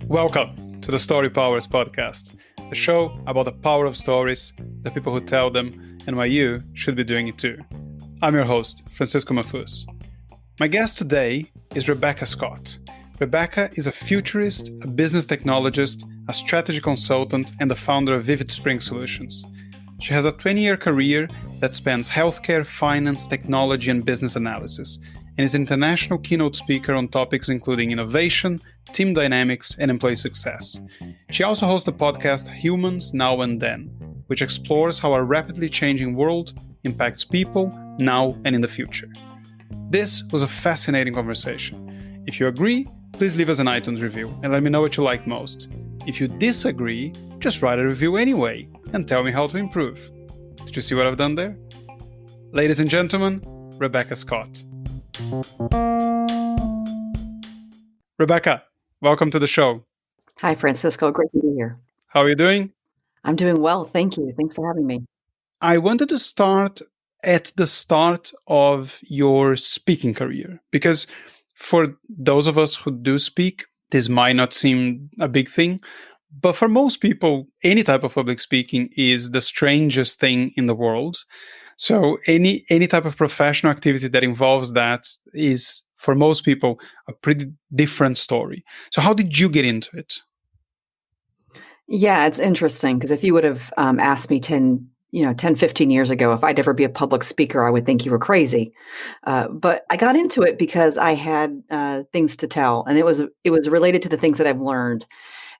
Welcome to the Storypowers Podcast, the show about the power of stories, the people who tell them, and why you should be doing it too. I'm your host, Francisco Mahfuz. My guest today is Rebecca Scott. Rebecca is a futurist, a business technologist, a strategy consultant, and the founder of Vivid Spring Solutions. She has a 20-year career that spans healthcare, finance, technology, and business analysis, and is an international keynote speaker on topics including innovation, team dynamics, and employee success. She also hosts the podcast Humans Now and Then, which explores how our rapidly changing world impacts people now and in the future. This was a fascinating conversation. If you agree, please leave us an iTunes review and let me know what you liked most. If you disagree, just write a review anyway and tell me how to improve. Did you see what I've done there? Ladies and gentlemen, Rebecca Scott. Rebecca, welcome to the show. Hi, Francisco. Great to be here. How are you doing? I'm doing well. Thank you. Thanks for having me. I wanted to start at the start of your speaking career, because for those of us who do speak, this might not seem a big thing, but for most people, any type of public speaking is the strangest thing in the world. So any type of professional activity that involves that is, for most people, a pretty different story. So how did you get into it? Yeah, it's interesting because if you would have asked me 10, 15 years ago, if I'd ever be a public speaker, I would think you were crazy. But I got into it because I had things to tell, and it was related to the things that I've learned.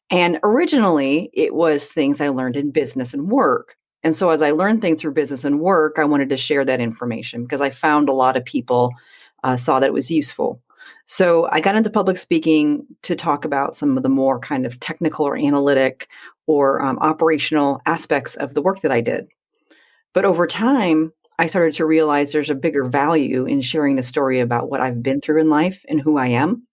And originally, it was things I learned in business and work. And so as I learned things through business and work, I wanted to share that information because I found a lot of people saw that it was useful. So I got into public speaking to talk about some of the more kind of technical or analytic or operational aspects of the work that I did. But over time, I started to realize there's a bigger value in sharing the story about what I've been through in life and who I am.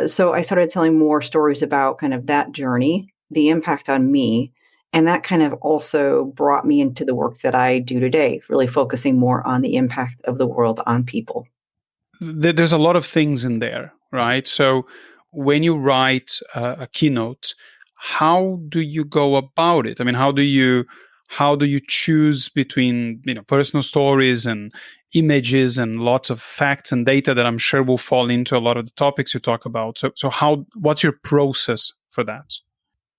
So I started telling more stories about kind of that journey, the impact on me, and that kind of also brought me into the work that I do today, really focusing more on the impact of the world on people. There's a lot of things in there, right? So when you write a keynote, how do you go about it? I mean, how do you choose between personal stories and images and lots of facts and data that I'm sure will fall into a lot of the topics you talk about? So what's your process for that?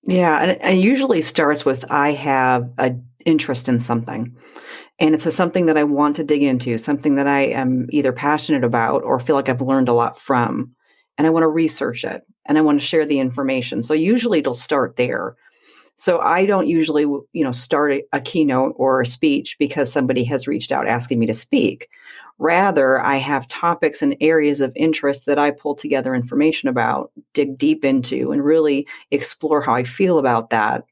Yeah, and it usually starts with I have an interest in something. And it's something that I want to dig into, something that I am either passionate about or feel like I've learned a lot from. And I want to research it and I want to share the information. So usually it'll start there. So I don't usually, start a keynote or a speech because somebody has reached out asking me to speak. Rather, I have topics and areas of interest that I pull together information about, dig deep into, and really explore how I feel about that.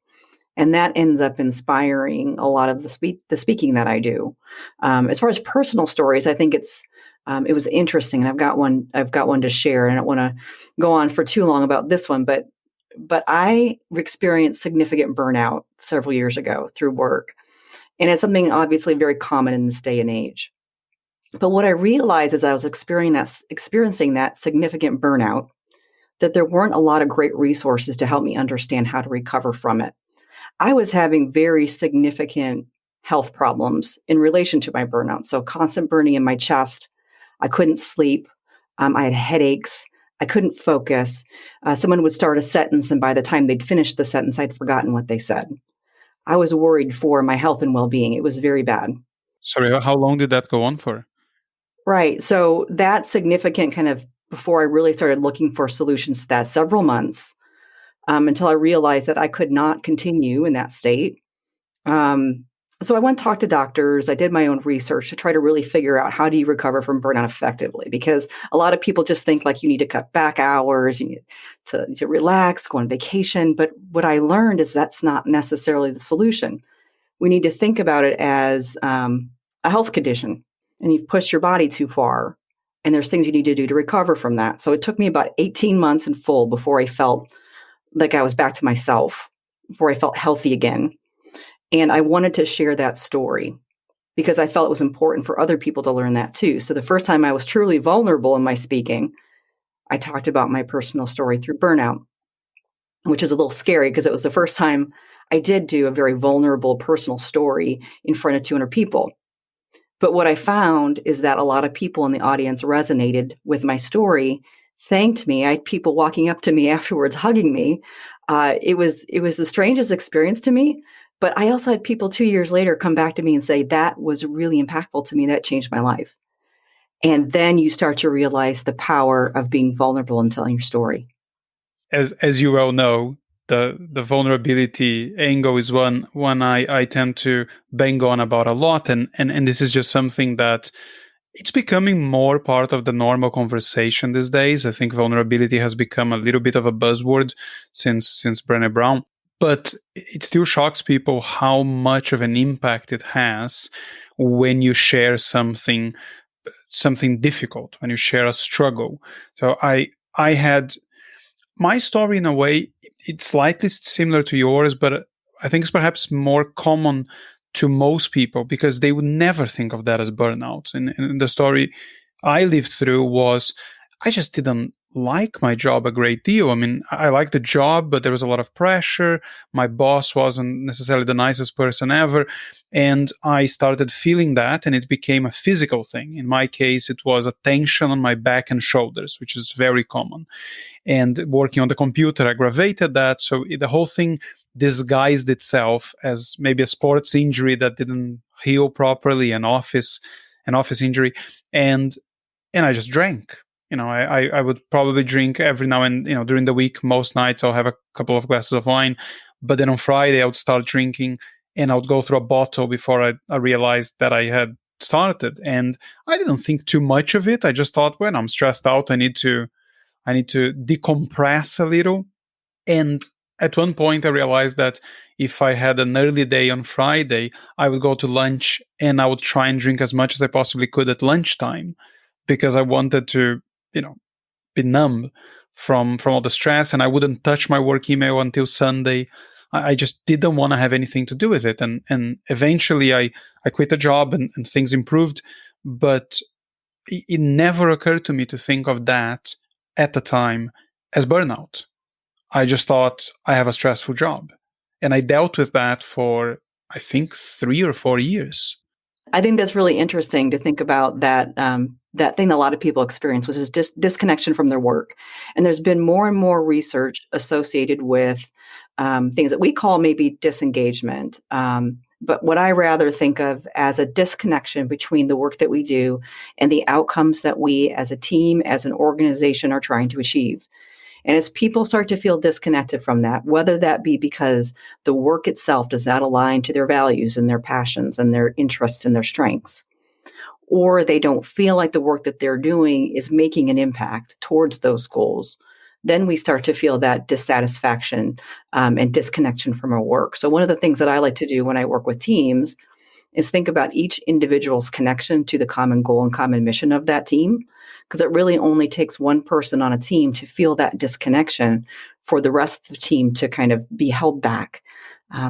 And that ends up inspiring a lot of the speaking that I do. As far as personal stories, I think it was interesting, and I've got one to share. And I don't want to go on for too long about this one, but I experienced significant burnout several years ago through work, and it's something obviously very common in this day and age. But what I realized as I was experiencing that significant burnout, that there weren't a lot of great resources to help me understand how to recover from it. I was having very significant health problems in relation to my burnout. So constant burning in my chest. I couldn't sleep. I had headaches. I couldn't focus. Someone would start a sentence, and by the time they'd finished the sentence, I'd forgotten what they said. I was worried for my health and well-being. It was very bad. Sorry, how long did that go on for? Right. So that significant kind of before I really started looking for solutions to that, several months, until I realized that I could not continue in that state. So I went and talked to doctors. I did my own research to try to really figure out how do you recover from burnout effectively? Because a lot of people just think like you need to cut back hours, you need to relax, go on vacation. But what I learned is that's not necessarily the solution. We need to think about it as a health condition, and you've pushed your body too far. And there's things you need to do to recover from that. So it took me about 18 months in full before I felt like I was back to myself, before I felt healthy again. And I wanted to share that story because I felt it was important for other people to learn that too. So the first time I was truly vulnerable in my speaking, I talked about my personal story through burnout. which is a little scary because it was the first time I did do a very vulnerable personal story in front of 200 people. But what I found is that a lot of people in the audience resonated with my story, thanked me. I had people walking up to me afterwards, hugging me. It was the strangest experience to me. But I also had people 2 years later come back to me and say, that was really impactful to me. That changed my life. And then you start to realize the power of being vulnerable and telling your story. As you well know, the vulnerability angle is one I tend to bang on about a lot, and this is just something that it's becoming more part of the normal conversation these days. I think vulnerability has become a little bit of a buzzword since Brené Brown, but it still shocks people how much of an impact it has when you share something difficult, when you share a struggle. So I had my story in a way, it's slightly similar to yours, but I think it's perhaps more common to most people because they would never think of that as burnout. And the story I lived through was I just didn't like my job a great deal. I mean, I liked the job, but there was a lot of pressure. My boss wasn't necessarily the nicest person ever. And I started feeling that, and it became a physical thing. In my case, it was a tension on my back and shoulders, which is very common. And working on the computer aggravated that. So the whole thing disguised itself as maybe a sports injury that didn't heal properly, an office injury. And I just drank. I would probably drink every now and, during the week. Most nights I'll have a couple of glasses of wine, but then on Friday I would start drinking, and I would go through a bottle before I realized that I had started. And I didn't think too much of it. I just thought, when I'm stressed out, I need to decompress a little. And at one point I realized that if I had an early day on Friday, I would go to lunch and I would try and drink as much as I possibly could at lunchtime, because I wanted to, be numb from all the stress, and I wouldn't touch my work email until Sunday. I just didn't want to have anything to do with it. And eventually I quit the job, and things improved. But it never occurred to me to think of that at the time as burnout. I just thought, I have a stressful job. And I dealt with that for, I think, 3 or 4 years. I think that's really interesting to think about that that thing that a lot of people experience, which is disconnection from their work. And there's been more and more research associated with things that we call maybe disengagement. But what I rather think of as a disconnection between the work that we do and the outcomes that we as a team, as an organization, are trying to achieve. And as people start to feel disconnected from that, whether that be because the work itself does not align to their values and their passions and their interests and their strengths, or they don't feel like the work that they're doing is making an impact towards those goals, then we start to feel that dissatisfaction and disconnection from our work. So one of the things that I like to do when I work with teams is think about each individual's connection to the common goal and common mission of that team, because it really only takes one person on a team to feel that disconnection for the rest of the team to kind of be held back.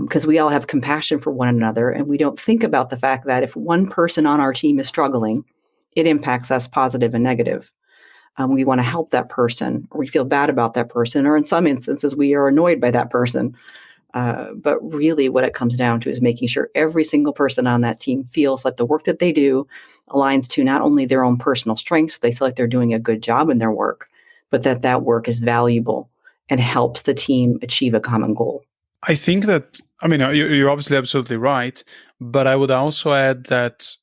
Because we all have compassion for one another, and we don't think about the fact that if one person on our team is struggling, it impacts us positive and negative. We want to help that person, or we feel bad about that person, or in some instances, we are annoyed by that person. But really what it comes down to is making sure every single person on that team feels like the work that they do aligns to not only their own personal strengths, they feel like they're doing a good job in their work, but that work is valuable and helps the team achieve a common goal. I think that, you're obviously absolutely right, but I would also add that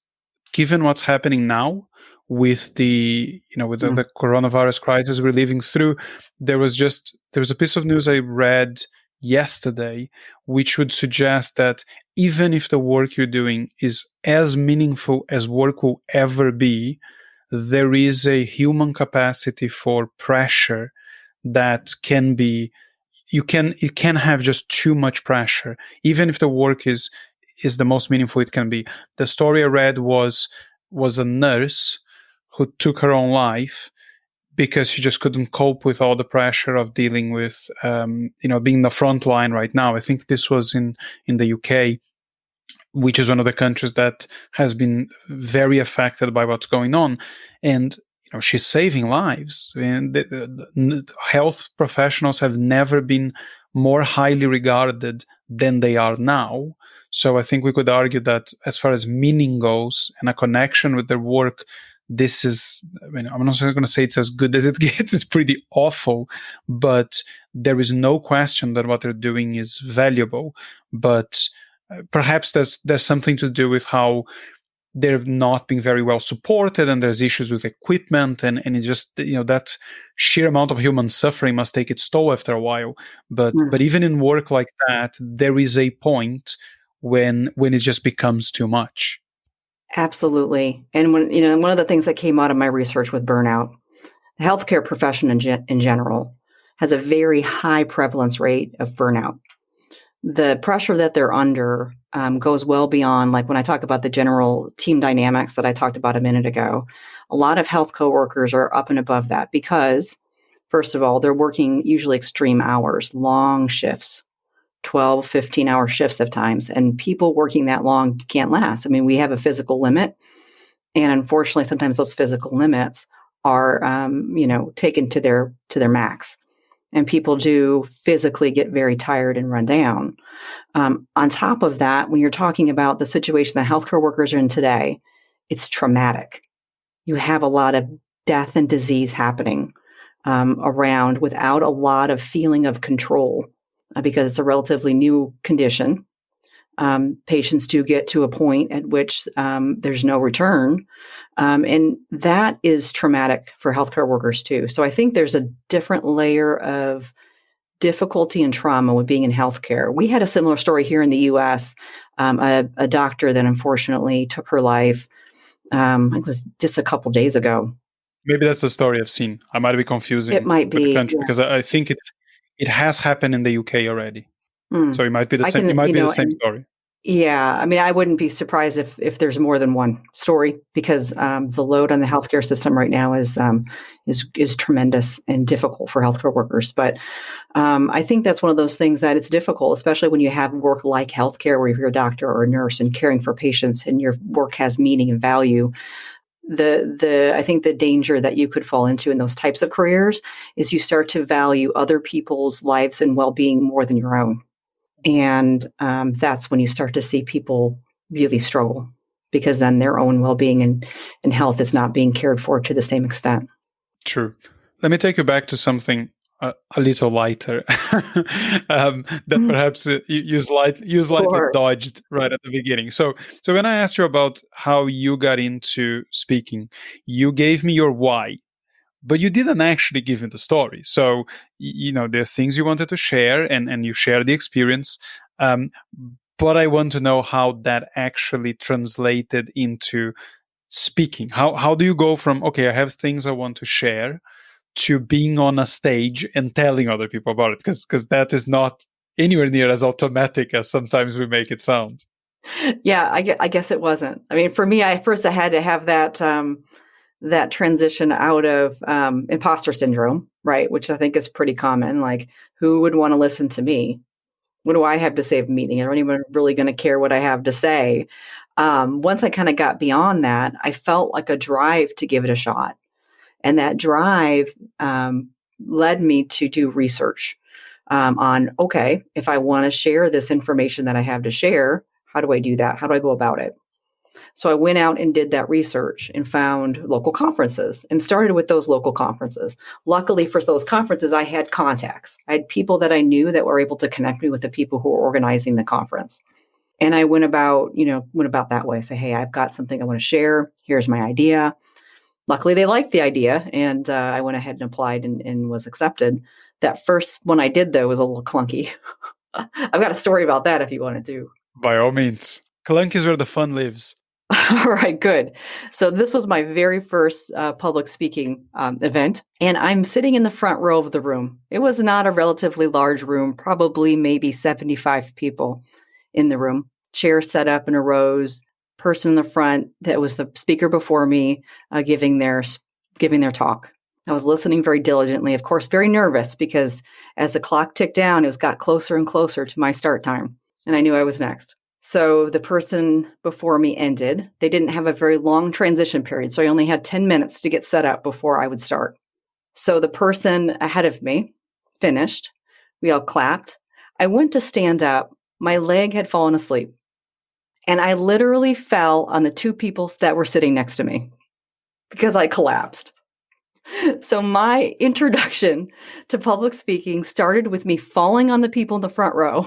given what's happening now with the coronavirus crisis we're living through, there was a piece of news I read yesterday which would suggest that even if the work you're doing is as meaningful as work will ever be, there is a human capacity for pressure that can be, you can have just too much pressure, even if the work is the most meaningful it can be. The story I read was a nurse who took her own life because she just couldn't cope with all the pressure of dealing with, being the front line right now. I think this was in the UK, which is one of the countries that has been very affected by what's going on. And she's saving lives. And the health professionals have never been more highly regarded than they are now. So I think we could argue that as far as meaning goes and a connection with their work, this is, I mean, I'm not going to say it's as good as it gets. It's pretty awful, but there is no question that what they're doing is valuable. But perhaps there's something to do with how they're not being very well supported, and there's issues with equipment, and it's just, that sheer amount of human suffering must take its toll after a while. But even in work like that, there is a point when it just becomes too much. Absolutely. And when one of the things that came out of my research with burnout, the healthcare profession in general has a very high prevalence rate of burnout. The pressure that they're under goes well beyond, like when I talk about the general team dynamics that I talked about a minute ago, a lot of health coworkers are up and above that because, first of all, they're working usually extreme hours, long shifts, 12, 15-hour shifts at times. And people working that long can't last. I mean, we have a physical limit. And unfortunately, sometimes those physical limits are, taken to their max. And people do physically get very tired and run down. On top of that, when you're talking about the situation that healthcare workers are in today, it's traumatic. You have a lot of death and disease happening around without a lot of feeling of control because it's a relatively new condition. Patients do get to a point at which there's no return. And that is traumatic for healthcare workers too. So I think there's a different layer of difficulty and trauma with being in healthcare. We had a similar story here in the U.S., a doctor that unfortunately took her life. It was just a couple days ago. Maybe that's the story I've seen. I might be confusing it might be, the country, yeah. because I think it has happened in the UK already. So it might be the same. It might be the same story. Yeah, I mean, I wouldn't be surprised if there's more than one story because the load on the healthcare system right now is tremendous and difficult for healthcare workers. But I think that's one of those things that it's difficult, especially when you have work like healthcare, where you're a doctor or a nurse and caring for patients, and your work has meaning and value. I think the danger that you could fall into in those types of careers is you start to value other people's lives and well-being more than your own. And that's when you start to see people really struggle because then their own well-being and health is not being cared for to the same extent. True. Let me take you back to something a little lighter that perhaps you slightly dodged right at the beginning. So when I asked you about how you got into speaking, you gave me your why. But you didn't actually give me the story. So, there are things you wanted to share and you share the experience. But I want to know how that actually translated into speaking. How do you go from, okay, I have things I want to share, to being on a stage and telling other people about it? Because that is not anywhere near as automatic as sometimes we make it sound. Yeah, I guess it wasn't. I mean, for me, I had to have that transition out of imposter syndrome, right? Which I think is pretty common. Like, who would want to listen to me? What do I have to say of meeting? Is anyone really going to care what I have to say? Once I kind of got beyond that, I felt like a drive to give it a shot. And that drive led me to do research on, okay, if I want to share this information that I have to share, how do I do that? How do I go about it? So I went out and did that research and found local conferences and started with those local conferences. Luckily for those conferences, I had contacts. I had people that I knew that were able to connect me with the people who were organizing the conference. And I went about that way. Say, hey, I've got something I want to share. Here's my idea. Luckily, they liked the idea, and I went ahead and applied and was accepted. That first one I did, though, was a little clunky. I've got a story about that if you wanted to. By all means. Clunky is where the fun lives. All right, good. So this was my very first public speaking event, and I'm sitting in the front row of the room. It was not a relatively large room, probably maybe 75 people in the room. Chairs set up in a rows. Person in the front that was the speaker before me giving their talk. I was listening very diligently, of course, very nervous because as the clock ticked down, got closer and closer to my start time, and I knew I was next. So the person before me ended. They didn't have a very long transition period, so I only had 10 minutes to get set up before I would start. So the person ahead of me finished. We all clapped. I went to stand up. My leg had fallen asleep. And I literally fell on the two people that were sitting next to me because I collapsed. So my introduction to public speaking started with me falling on the people in the front row.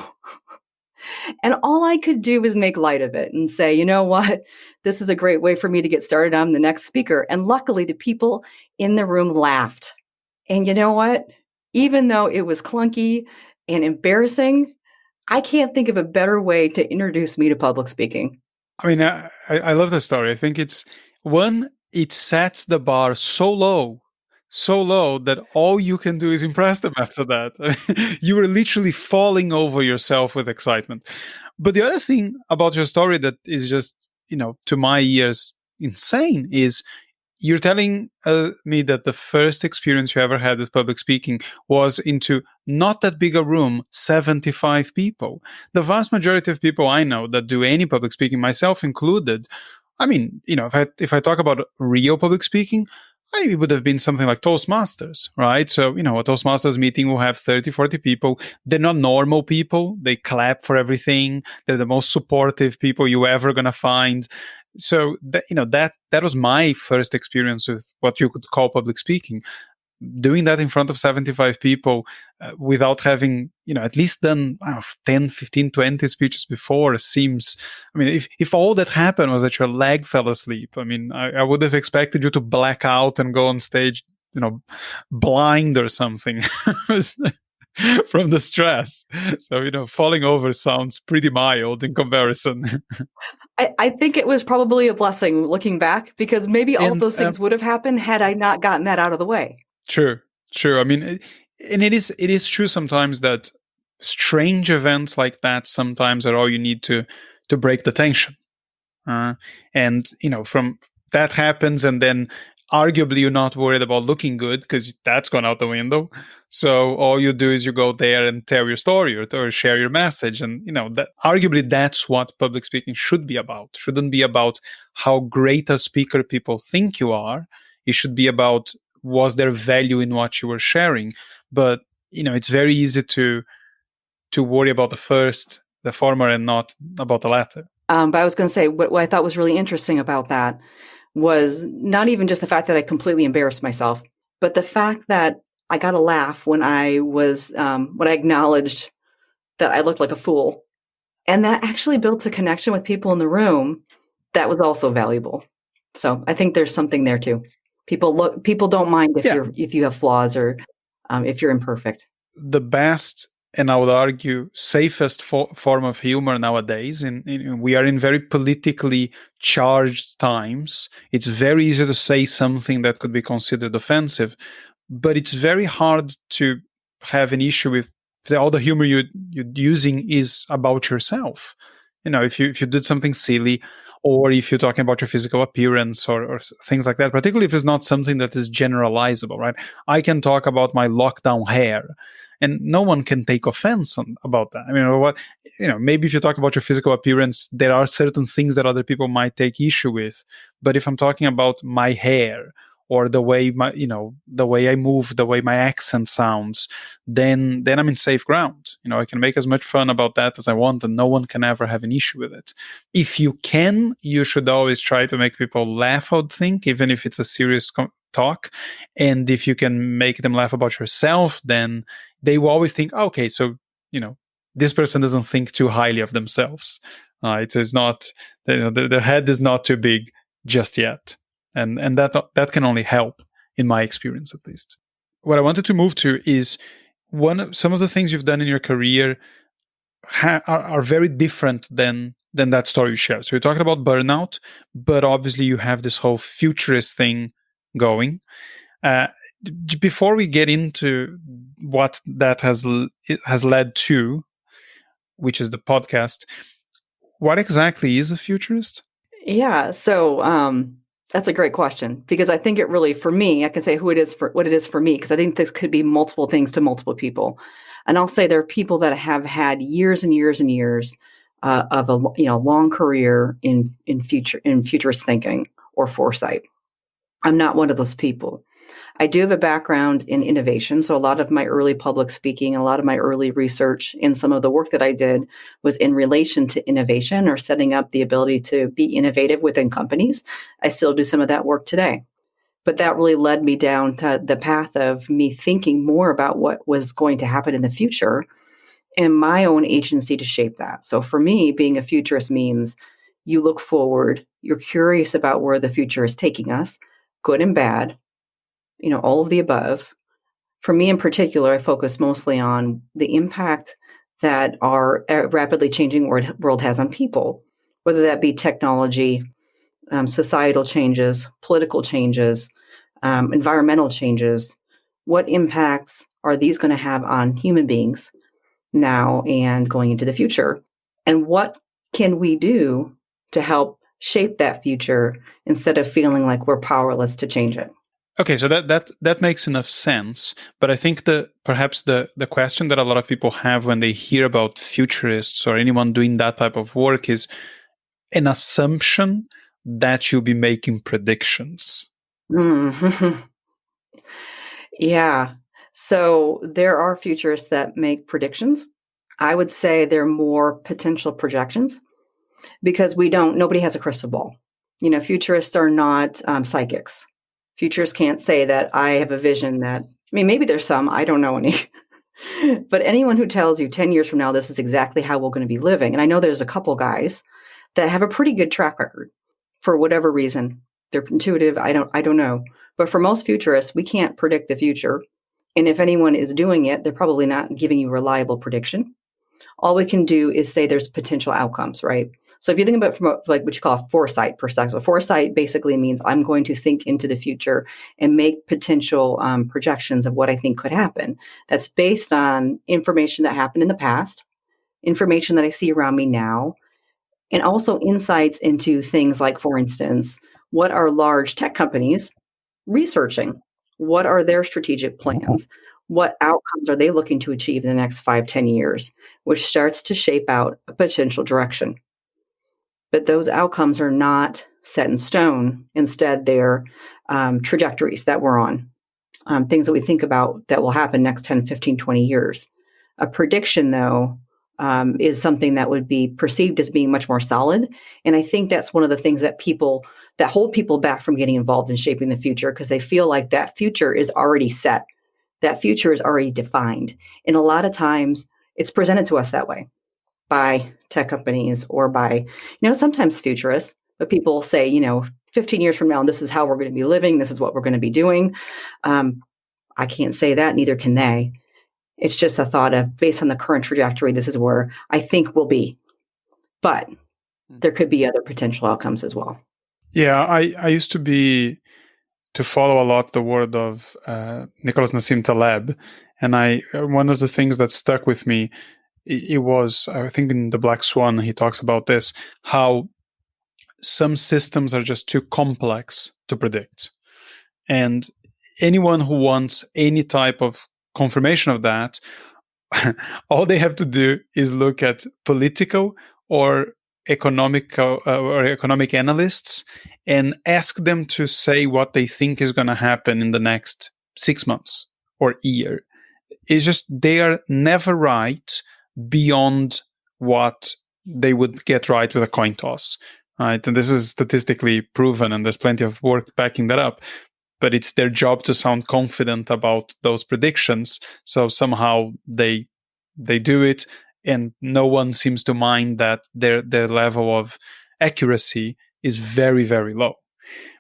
And all I could do was make light of it and say, you know what? This is a great way for me to get started. I'm the next speaker. And luckily, the people in the room laughed. And you know what? Even though it was clunky and embarrassing, I can't think of a better way to introduce me to public speaking. I mean, I love the story. I think it's one, it sets the bar so low that all you can do is impress them after that. You were literally falling over yourself with excitement. But the other thing about your story that is just, to my ears, insane is you're telling me that the first experience you ever had with public speaking was into not that big a room, 75 people. The vast majority of people I know that do any public speaking, myself included, I mean, if I talk about real public speaking, it would have been something like Toastmasters, right? So, a Toastmasters meeting will have 30, 40 people. They're not normal people. They clap for everything. They're the most supportive people you're ever going to find. So, that was my first experience with what you could call public speaking. Doing that in front of 75 people without having, at least done 10, 15, 20 speeches before seems, if all that happened was that your leg fell asleep, I would have expected you to black out and go on stage, blind or something from the stress. So, falling over sounds pretty mild in comparison. I think it was probably a blessing looking back, because maybe all of those things would have happened had I not gotten that out of the way. True. And it is true sometimes that strange events like that sometimes are all you need to break the tension. And from that happens, and then arguably you're not worried about looking good because that's gone out the window. So all you do is you go there and tell your story or share your message. And, that arguably that's what public speaking should be about. Shouldn't be about how great a speaker people think you are. It should be about, was there value in what you were sharing? But, it's very easy to worry about the former, and not about the latter. But I was going to say, what I thought was really interesting about that was not even just the fact that I completely embarrassed myself, but the fact that I got a laugh when I acknowledged that I looked like a fool. And that actually built a connection with people in the room that was also valuable. So I think there's something there too. People don't mind if you have flaws or if you're imperfect. The best, and I would argue safest form of humor nowadays, and we are in very politically charged times. It's very easy to say something that could be considered offensive, but it's very hard to have an issue with all the humor you're using is about yourself. If you did something silly, or if you're talking about your physical appearance or things like that, particularly if it's not something that is generalizable, right? I can talk about my lockdown hair, and no one can take offense about that. Maybe if you talk about your physical appearance, there are certain things that other people might take issue with. But if I'm talking about my hair, or the way the way I move, the way my accent sounds, then I'm in safe ground. I can make as much fun about that as I want, and no one can ever have an issue with it. If you can, you should always try to make people laugh, I would think, even if it's a serious talk. And if you can make them laugh about yourself, then they will always think, okay, so, this person doesn't think too highly of themselves. It's not, their head is not too big just yet. And that can only help, in my experience at least. What I wanted to move to is some of the things you've done in your career are very different than that story you shared. So you're talking about burnout, but obviously you have this whole futurist thing going. Before we get into what that has led to, which is the podcast, what exactly is a futurist? Yeah. So that's a great question, because I think it really, for me, I can say what it is for me, because I think this could be multiple things to multiple people. And I'll say there are people that have had years and years and years of a long career in futurist thinking or foresight. I'm not one of those people. I do have a background in innovation. So a lot of my early public speaking, a lot of my early research and some of the work that I did was in relation to innovation or setting up the ability to be innovative within companies. I still do some of that work today. But that really led me down to the path of me thinking more about what was going to happen in the future and my own agency to shape that. So for me, being a futurist means you look forward, you're curious about where the future is taking us, good and bad, all of the above. For me in particular, I focus mostly on the impact that our rapidly changing world has on people, whether that be technology, societal changes, political changes, environmental changes. What impacts are these going to have on human beings now and going into the future? And what can we do to help shape that future instead of feeling like we're powerless to change it? Okay, so that makes enough sense. But I think perhaps the question that a lot of people have when they hear about futurists or anyone doing that type of work is an assumption that you'll be making predictions. Mm-hmm. Yeah. So there are futurists that make predictions. I would say they're more potential projections because nobody has a crystal ball. Futurists are not psychics. Futurists can't say that I have a vision that, maybe there's some, I don't know any. But anyone who tells you 10 years from now, this is exactly how we're going to be living. And I know there's a couple guys that have a pretty good track record for whatever reason. They're intuitive. I don't know. But for most futurists, we can't predict the future. And if anyone is doing it, they're probably not giving you a reliable prediction. All we can do is say there's potential outcomes, right? So if you think about it from like what you call a foresight perspective, foresight basically means I'm going to think into the future and make potential projections of what I think could happen. That's based on information that happened in the past, information that I see around me now, and also insights into things like, for instance, what are large tech companies researching? What are their strategic plans? What outcomes are they looking to achieve in the next 5-10 years, which starts to shape out a potential direction. But those outcomes are not set in stone. Instead, they're trajectories that we're on, things that we think about that will happen next 10, 15, 20 years. A prediction, though, is something that would be perceived as being much more solid. And I think that's one of the things that hold people back from getting involved in shaping the future, because they feel like that future is already set. That future is already defined. And a lot of times it's presented to us that way by tech companies or by, sometimes futurists, but people will say, 15 years from now, this is how we're going to be living. This is what we're going to be doing. I can't say that, neither can they. It's just a thought of, based on the current trajectory, this is where I think we'll be. But there could be other potential outcomes as well. Yeah, I used to follow a lot the word of Nicholas Nassim Taleb. And one of the things that stuck with me, it was, I think in The Black Swan, he talks about this, how some systems are just too complex to predict. And anyone who wants any type of confirmation of that, all they have to do is look at political or economic analysts and ask them to say what they think is going to happen in the next 6 months or year. It's just they are never right beyond what they would get right with a coin toss, right? And this is statistically proven, and there's plenty of work backing that up. But it's their job to sound confident about those predictions. So somehow they do it, and no one seems to mind that their level of accuracy is very, very low.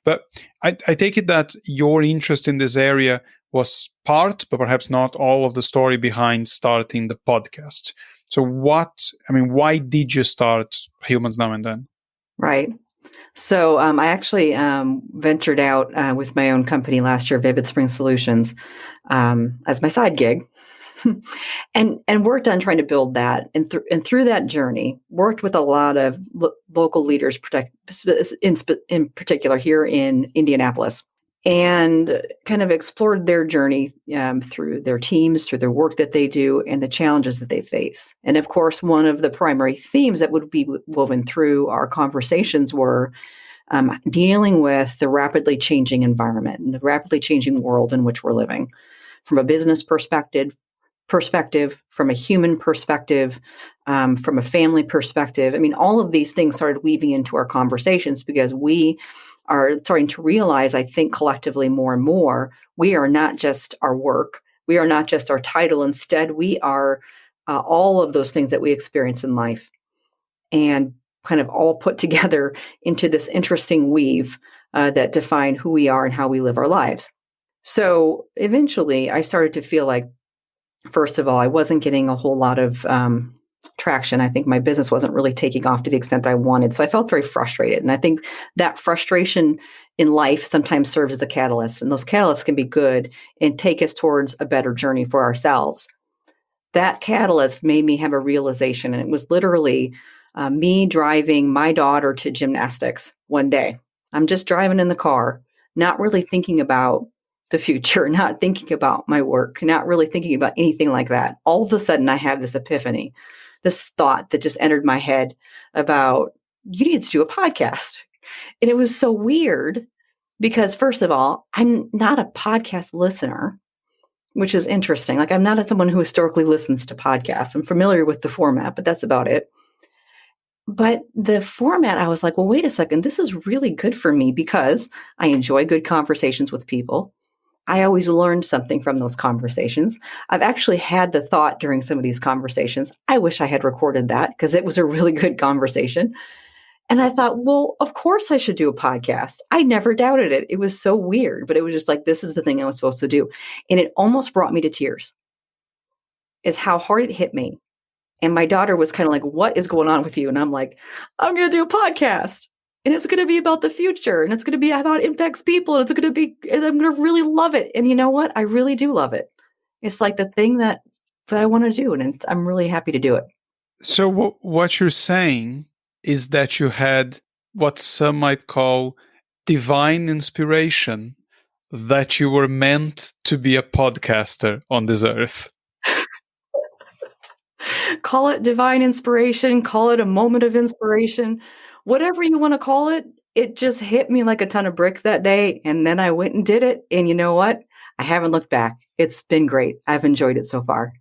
But I take it that your interest in this area was part, but perhaps not all, of the story behind starting the podcast. So why did you start Humans Now and Then? Right. So I actually ventured out with my own company last year, Vivid Spring Solutions, as my side gig, and worked on trying to build that. And through that journey, worked with a lot of local leaders, in particular here in Indianapolis. and kind of explored their journey through their teams, through their work that they do, and the challenges that they face. And of course, one of the primary themes that would be woven through our conversations were dealing with the rapidly changing environment and the rapidly changing world in which we're living, from a business perspective, from a human perspective, from a family perspective. I mean, all of these things started weaving into our conversations because we are starting to realize, I think collectively more and more, we are not just our work. We are not just our title. Instead, we are all of those things that we experience in life, and kind of all put together into this interesting weave that define who we are and how we live our lives. So eventually I started to feel like, first of all, I wasn't getting a whole lot of traction. I think my business wasn't really taking off to the extent I wanted. So I felt very frustrated. And I think that frustration in life sometimes serves as a catalyst. And those catalysts can be good and take us towards a better journey for ourselves. That catalyst made me have a realization. And it was literally me driving my daughter to gymnastics one day. I'm just driving in the car, not really thinking about the future, not thinking about my work, not really thinking about anything like that. All of a sudden, I have this epiphany, this thought that just entered my head about, you need to do a podcast. And it was so weird because, first of all, I'm not a podcast listener, which is interesting. Like, I'm not someone who historically listens to podcasts. I'm familiar with the format, but that's about it. But the format, I was like, well, wait a second, this is really good for me because I enjoy good conversations with people. I always learned something from those conversations. I've actually had the thought during some of these conversations, I wish I had recorded that because it was a really good conversation. And I thought, well, of course I should do a podcast. I never doubted it. It was so weird, but it was just like, this is the thing I was supposed to do. And it almost brought me to tears, is how hard it hit me. And my daughter was kind of like, what is going on with you? And I'm like, I'm going to do a podcast. And it's going to be about the future. And it's going to be about impacts people. And I'm going to really love it. And you know what? I really do love it. It's like the thing that I want to do. And I'm really happy to do it. So what you're saying is that you had what some might call divine inspiration, that you were meant to be a podcaster on this earth. Call it divine inspiration, call it a moment of inspiration, whatever you want to call it. It just hit me like a ton of bricks that day. And then I went and did it. And you know what? I haven't looked back. It's been great. I've enjoyed it so far.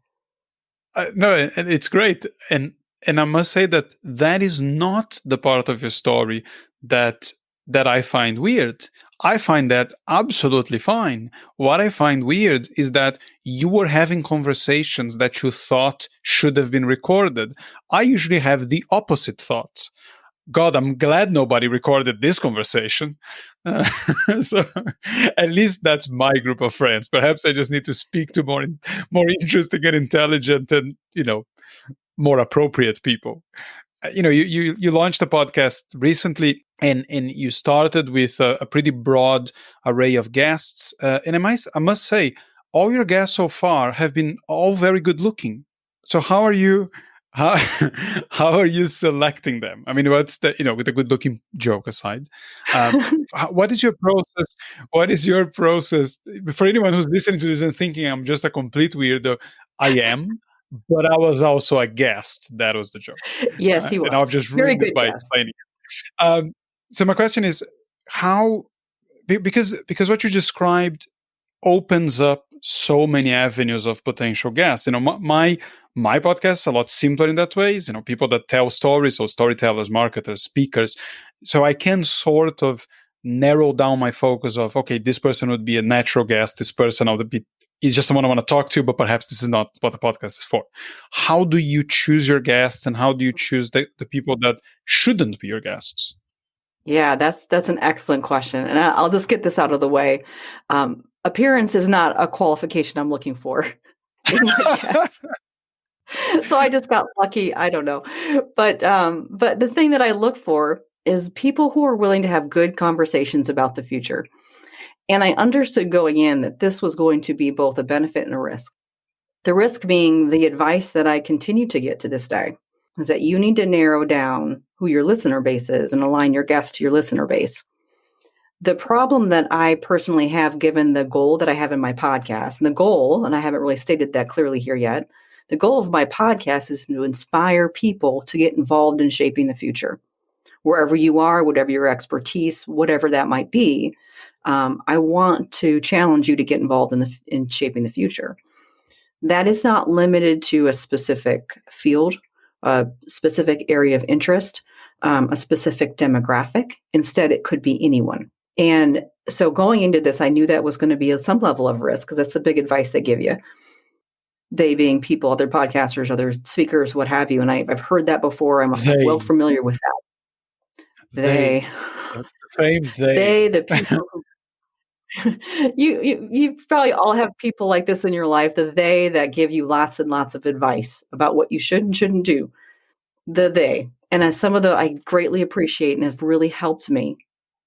No, and it's great. And I must say that is not the part of your story that I find weird. I find that absolutely fine. What I find weird is that you were having conversations that you thought should have been recorded. I usually have the opposite thoughts. God, I'm glad nobody recorded this conversation. So at least that's my group of friends. Perhaps I just need to speak to more interesting and intelligent and, more appropriate people. You launched a podcast recently, and you started with a pretty broad array of guests. And I must say, all your guests so far have been all very good looking. So how are you selecting them? I mean, what's the, with a good looking joke aside, what is your process? What is your process for anyone who's listening to this and thinking I'm just a complete weirdo? I am. But I was also a guest. That was the joke. Yes, you were. And I've just ruined it by explaining it. So my question is, how? Because what you described opens up so many avenues of potential guests. My podcast is a lot simpler in that way. People that tell stories, so storytellers, marketers, speakers. So I can sort of narrow down my focus of, okay, this person would be a natural guest. This person is just someone I want to talk to, but perhaps this is not what the podcast is for. How do you choose your guests, and how do you choose the people that shouldn't be your guests? Yeah, that's an excellent question. And I'll just get this out of the way. Appearance is not a qualification I'm looking for in my guests. So I just got lucky. I don't know. But the thing that I look for is people who are willing to have good conversations about the future. And I understood going in that this was going to be both a benefit and a risk. The risk being the advice that I continue to get to this day is that you need to narrow down who your listener base is and align your guests to your listener base. The problem that I personally have, given the goal that I have in my podcast, and the goal, and I haven't really stated that clearly here yet, the goal of my podcast is to inspire people to get involved in shaping the future. Wherever you are, whatever your expertise, whatever that might be, I want to challenge you to get involved in shaping the future. That is not limited to a specific field, a specific area of interest, a specific demographic. Instead, it could be anyone. And so going into this, I knew that was going to be some level of risk, because that's the big advice they give you. They being people, other podcasters, other speakers, what have you. And I've heard that before. I'm well familiar with that. They. That's the same they, the people who you probably all have people like this in your life, the they that give you lots and lots of advice about what you should and shouldn't do. The they. And some of I greatly appreciate and have really helped me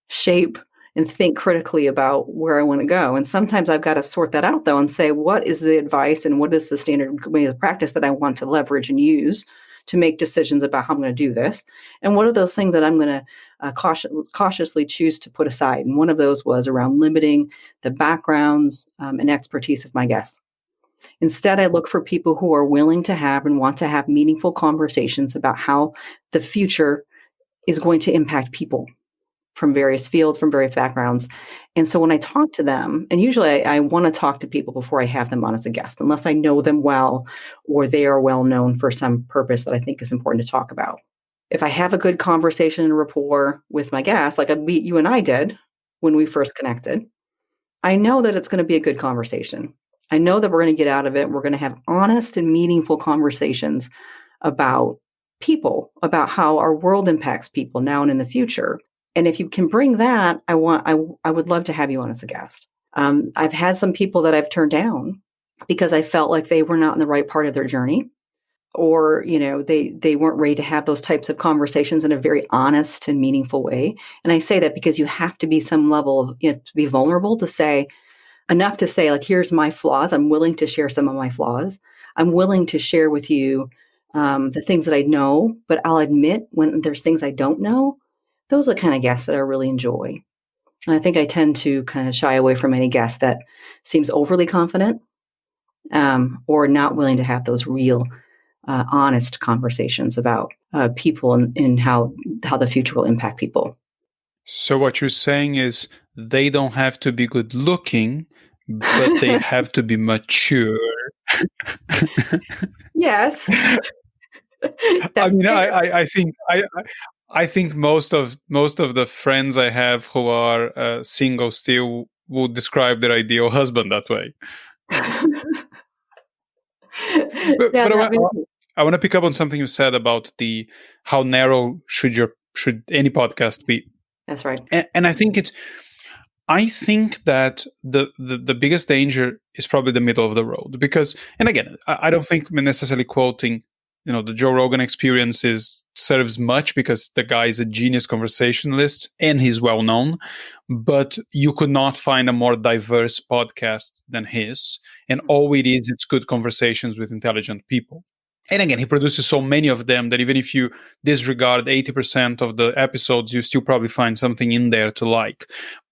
shape and think critically about where I want to go. And sometimes I've got to sort that out, though, and say, what is the advice and what is the standard way of practice that I want to leverage and use to make decisions about how I'm going to do this? And what are those things that I'm going to cautiously choose to put aside? And one of those was around limiting the backgrounds and expertise of my guests. Instead, I look for people who are willing to have and want to have meaningful conversations about how the future is going to impact people from various fields, from various backgrounds. And so when I talk to them, and usually I want to talk to people before I have them on as a guest, unless I know them well or they are well known for some purpose that I think is important to talk about. If I have a good conversation and rapport with my guest, like you and I did when we first connected, I know that it's going to be a good conversation. I know that we're going to get out of it. We're going to have honest and meaningful conversations about people, about how our world impacts people now and in the future. And if you can bring that, I would love to have you on as a guest. I've had some people that I've turned down because I felt like they were not in the right part of their journey, or they weren't ready to have those types of conversations in a very honest and meaningful way. And I say that because you have to be some level of to be vulnerable, to say enough to say, like, here's my flaws. I'm willing to share some of my flaws. I'm willing to share with you the things that I know, but I'll admit when there's things I don't know. Those are the kind of guests that I really enjoy. And I think I tend to kind of shy away from any guest that seems overly confident or not willing to have those real, honest conversations about people and how the future will impact people. So what you're saying is they don't have to be good looking, but they have to be mature. Yes. I mean, I think most of the friends I have who are single still would describe their ideal husband that way. But I want to pick up on something you said about how narrow should any podcast be. That's right. And I think that the biggest danger is probably the middle of the road, because, and again, I don't think we're necessarily quoting the Joe Rogan experience serves much, because the guy is a genius conversationalist and he's well known, but you could not find a more diverse podcast than his. And all it's good conversations with intelligent people. And again, he produces so many of them that even if you disregard 80% of the episodes, you still probably find something in there to like.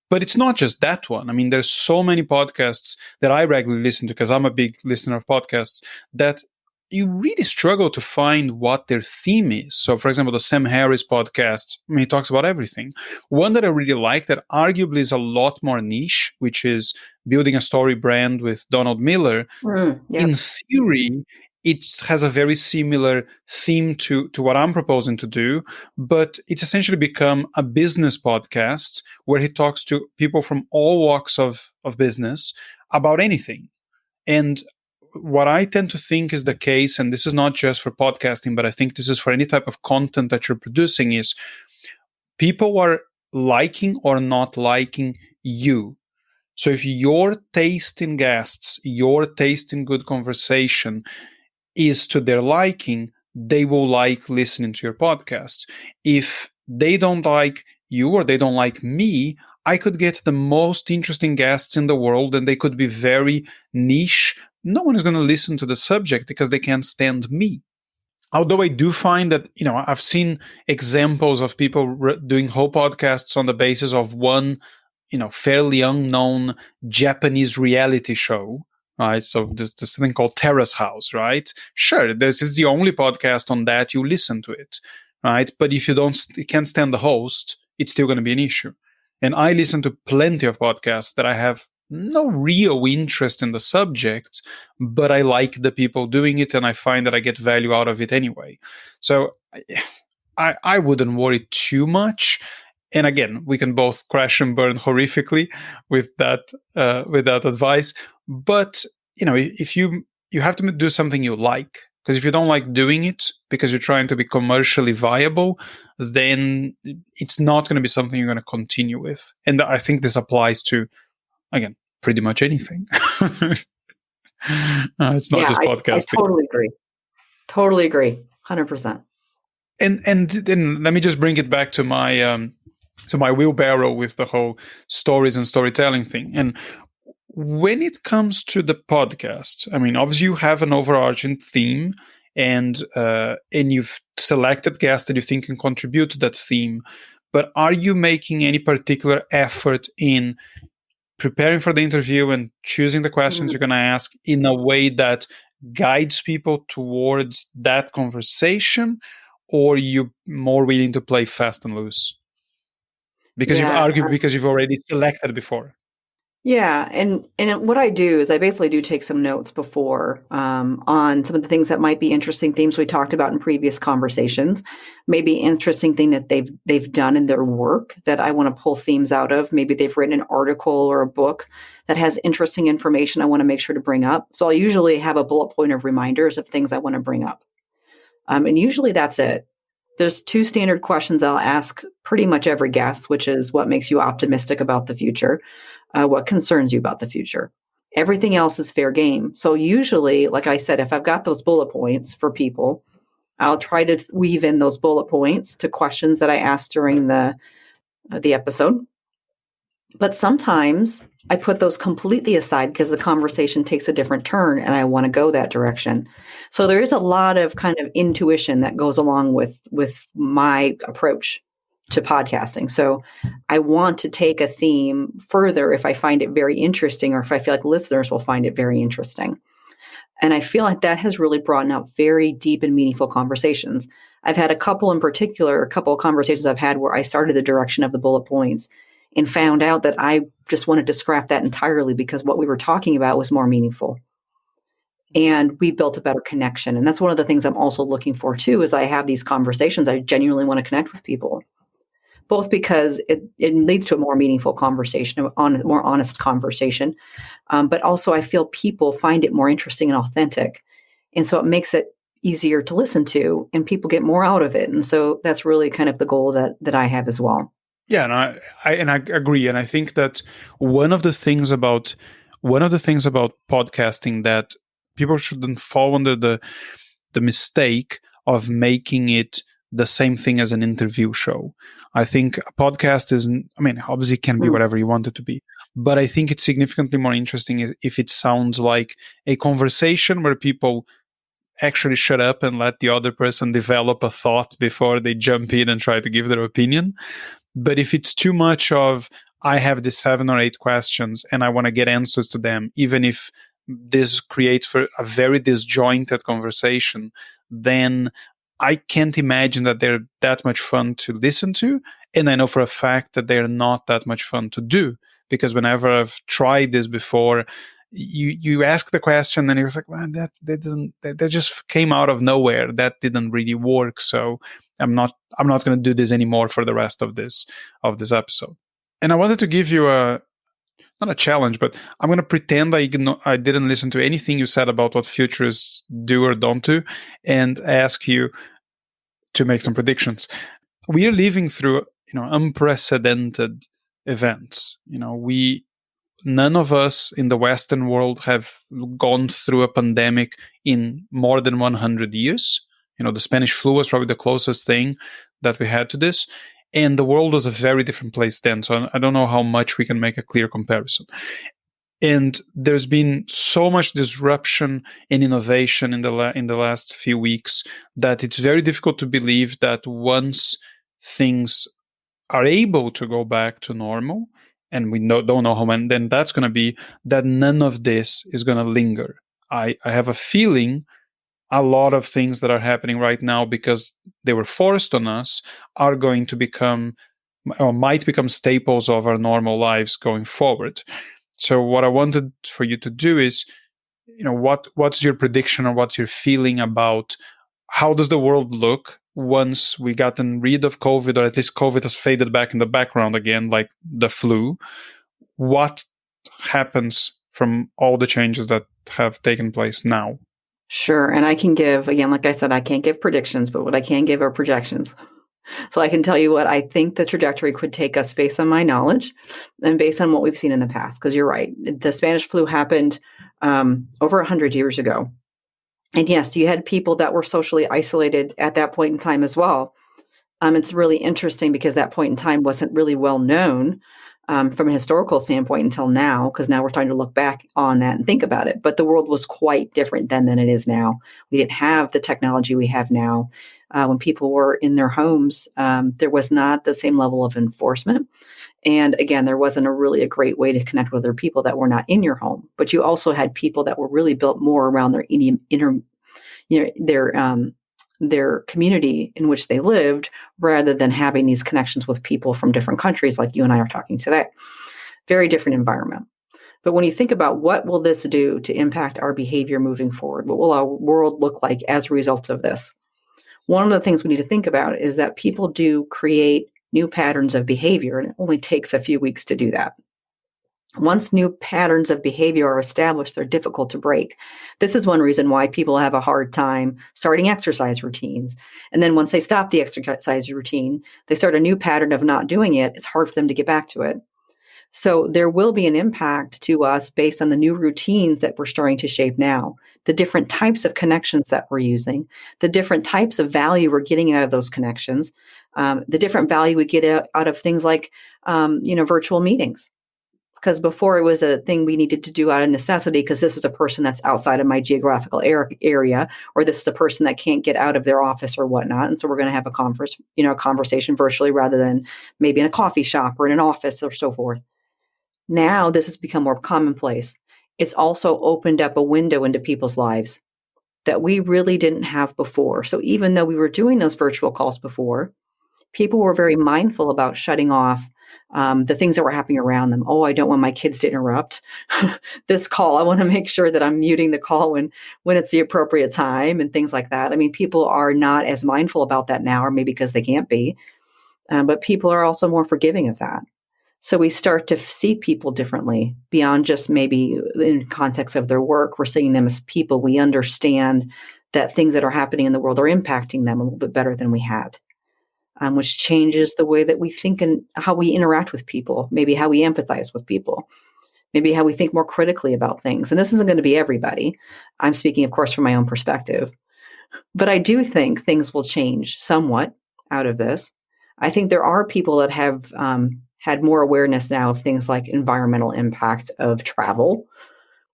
But it's not just that one. I mean, there's so many podcasts that I regularly listen to, because I'm a big listener of podcasts, that you really struggle to find what their theme is. So, for example, the Sam Harris podcast, he talks about everything. One that I really like that arguably is a lot more niche, which is Building a Story Brand with Donald Miller. Yep. In theory, it has a very similar theme to what I'm proposing to do, but it's essentially become a business podcast where he talks to people from all walks of business about anything. And what I tend to think is the case, and this is not just for podcasting, but I think this is for any type of content that you're producing, is people are liking or not liking you. So if your taste in guests, your taste in good conversation is to their liking, they will like listening to your podcast. If they don't like you or they don't like me, I could get the most interesting guests in the world and they could be very niche. No one is going to listen to the subject because they can't stand me. Although I do find that, I've seen examples of people doing whole podcasts on the basis of one fairly unknown Japanese reality show, right? So there's this thing called Terrace House, right? Sure, this is the only podcast on that, you listen to it, right? But if you can't stand the host, it's still going to be an issue. And I listen to plenty of podcasts that I have no real interest in the subject, but I like the people doing it, and I find that I get value out of it anyway. So I wouldn't worry too much. And again, we can both crash and burn horrifically with that advice. But if you have to do something you like, because if you don't like doing it because you're trying to be commercially viable, then it's not going to be something you're going to continue with. And I think this applies to, again, pretty much anything. It's not just podcasting. I totally agree. Totally agree. 100%. And then let me just bring it back to my wheelbarrow with the whole stories and storytelling thing. And when it comes to the podcast, I mean, obviously you have an overarching theme, and you've selected guests that you think can contribute to that theme. But are you making any particular effort in preparing for the interview and choosing the questions you're going to ask in a way that guides people towards that conversation, or you more willing to play fast and loose? Because you've argued because you've already selected before. Yeah, and what I do is I basically do take some notes before on some of the things that might be interesting themes we talked about in previous conversations. Maybe interesting thing that they've done in their work that I want to pull themes out of. Maybe they've written an article or a book that has interesting information I want to make sure to bring up. So I'll usually have a bullet point of reminders of things I want to bring up. And usually that's it. There's 2 standard questions I'll ask pretty much every guest, which is what makes you optimistic about the future? What concerns you about the future? Everything else is fair game. So usually, like I said, if I've got those bullet points for people, I'll try to weave in those bullet points to questions that I asked during the episode. But sometimes I put those completely aside because the conversation takes a different turn and I want to go that direction. So there is a lot of kind of intuition that goes along with my approach to podcasting. So I want to take a theme further if I find it very interesting, or if I feel like listeners will find it very interesting. And I feel like that has really brought out very deep and meaningful conversations. I've had a couple of conversations I've had where I started the direction of the bullet points and found out that I just wanted to scrap that entirely because what we were talking about was more meaningful. And we built a better connection. And that's one of the things I'm also looking for too, as I have these conversations. I genuinely want to connect with people, both because it leads to a more meaningful conversation, a more honest conversation. But also I feel people find it more interesting and authentic. And so it makes it easier to listen to and people get more out of it. And so that's really kind of the goal that I have as well. Yeah, and I agree. And I think that one of the things about podcasting that people shouldn't fall under the mistake of making it the same thing as an interview show. I think a podcast obviously it can be whatever you want it to be, but I think it's significantly more interesting if it sounds like a conversation where people actually shut up and let the other person develop a thought before they jump in and try to give their opinion. But if it's too much of, I have the 7 or 8 questions and I want to get answers to them, even if this creates for a very disjointed conversation, then I can't imagine that they're that much fun to listen to. And I know for a fact that they're not that much fun to do, because whenever I've tried this before, you ask the question and you're like, well, that just came out of nowhere. That didn't really work. So I'm not going to do this anymore for the rest of this episode. And I wanted to give you not a challenge, but I'm going to pretend I didn't listen to anything you said about what futurists do or don't do, and ask you to make some predictions. We are living through, unprecedented events. None of us in the Western world have gone through a pandemic in more than 100 years. The Spanish flu was probably the closest thing that we had to this. And the world was a very different place then. So I don't know how much we can make a clear comparison. And there's been so much disruption and innovation in the last few weeks that it's very difficult to believe that once things are able to go back to normal, and we don't know how many, then that's going to be that none of this is going to linger. I have a feeling a lot of things that are happening right now because they were forced on us are going to become or might become staples of our normal lives going forward. So what I wanted for you to do is, what's your prediction or what's your feeling about how does the world look once we gotten rid of COVID, or at least COVID has faded back in the background again, like the flu? What happens from all the changes that have taken place now? Sure. And I can give, again, like I said, I can't give predictions, but what I can give are projections. So I can tell you what I think the trajectory could take us based on my knowledge and based on what we've seen in the past. Because you're right, the Spanish flu happened over 100 years ago. And yes, you had people that were socially isolated at that point in time as well. It's really interesting because that point in time wasn't really well known from a historical standpoint until now, because now we're starting to look back on that and think about it. But the world was quite different then than it is now. We didn't have the technology we have now. When people were in their homes, there was not the same level of enforcement. And again, there wasn't a great way to connect with other people that were not in your home. But you also had people that were really built more around their community in which they lived, rather than having these connections with people from different countries like you and I are talking today. Very different environment. But when you think about what will this do to impact our behavior moving forward, what will our world look like as a result of this? One of the things we need to think about is that people do create new patterns of behavior, and it only takes a few weeks to do that. Once new patterns of behavior are established, they're difficult to break. This is one reason why people have a hard time starting exercise routines. And then once they stop the exercise routine, they start a new pattern of not doing it. It's hard for them to get back to it. So there will be an impact to us based on the new routines that we're starting to shape now, the different types of connections that we're using, the different types of value we're getting out of those connections, the different value we get out of things like, virtual meetings. Because before it was a thing we needed to do out of necessity, because this is a person that's outside of my geographical area, or this is a person that can't get out of their office or whatnot. And so we're going to have a conversation virtually rather than maybe in a coffee shop or in an office or so forth. Now this has become more commonplace. It's also opened up a window into people's lives that we really didn't have before. So even though we were doing those virtual calls before, people were very mindful about shutting off the things that were happening around them. Oh, I don't want my kids to interrupt this call. I want to make sure that I'm muting the call when it's the appropriate time and things like that. I mean, people are not as mindful about that now, or maybe because they can't be, but people are also more forgiving of that. So we start to see people differently beyond just maybe in context of their work. We're seeing them as people. We understand that things that are happening in the world are impacting them a little bit better than we had. Which changes the way that we think and how we interact with people, maybe how we empathize with people, maybe how we think more critically about things. And this isn't going to be everybody. I'm speaking, of course, from my own perspective. But I do think things will change somewhat out of this. I think there are people that have had more awareness now of things like environmental impact of travel.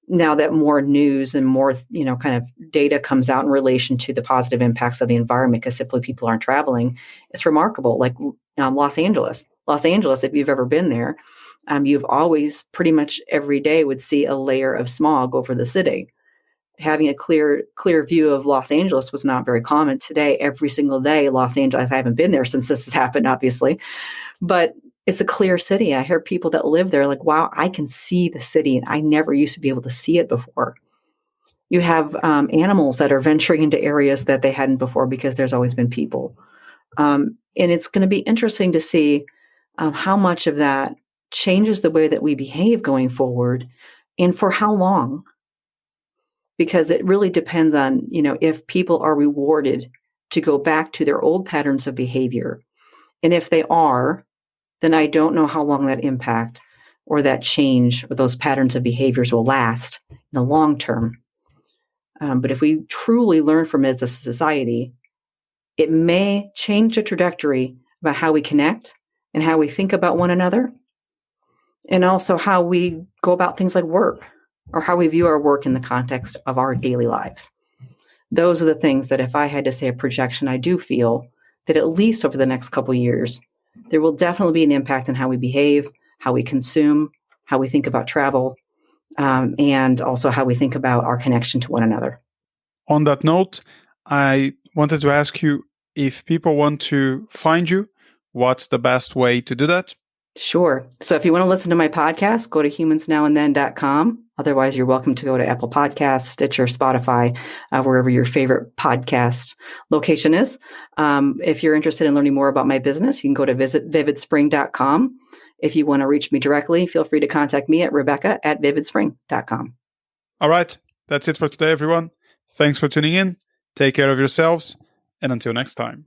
Now that more news and more, kind of data comes out in relation to the positive impacts of the environment because simply people aren't traveling, it's remarkable. Like Los Angeles, if you've ever been there, you've always pretty much every day would see a layer of smog over the city. Having a clear view of Los Angeles was not very common. Today, every single day, Los Angeles, I haven't been there since this has happened, obviously, but it's a clear city. I hear people that live there like, wow, I can see the city, and I never used to be able to see it before. You have animals that are venturing into areas that they hadn't before because there's always been people. And it's going to be interesting to see how much of that changes the way that we behave going forward and for how long. Because it really depends on, if people are rewarded to go back to their old patterns of behavior. And if they are, then I don't know how long that impact or that change or those patterns of behaviors will last in the long term. But if we truly learn from it as a society, it may change the trajectory about how we connect and how we think about one another, and also how we go about things like work or how we view our work in the context of our daily lives. Those are the things that if I had to say a projection, I do feel that at least over the next couple of years, there will definitely be an impact on how we behave, how we consume, how we think about travel, and also how we think about our connection to one another. On that note, I wanted to ask you, if people want to find you, what's the best way to do that? Sure. So if you want to listen to my podcast, go to humansnowandthen.com. Otherwise, you're welcome to go to Apple Podcasts, Stitcher, Spotify, wherever your favorite podcast location is. If you're interested in learning more about my business, you can go to visit vividspring.com. If you want to reach me directly, feel free to contact me at rebecca@vividspring.com. All right. That's it for today, everyone. Thanks for tuning in. Take care of yourselves. And until next time.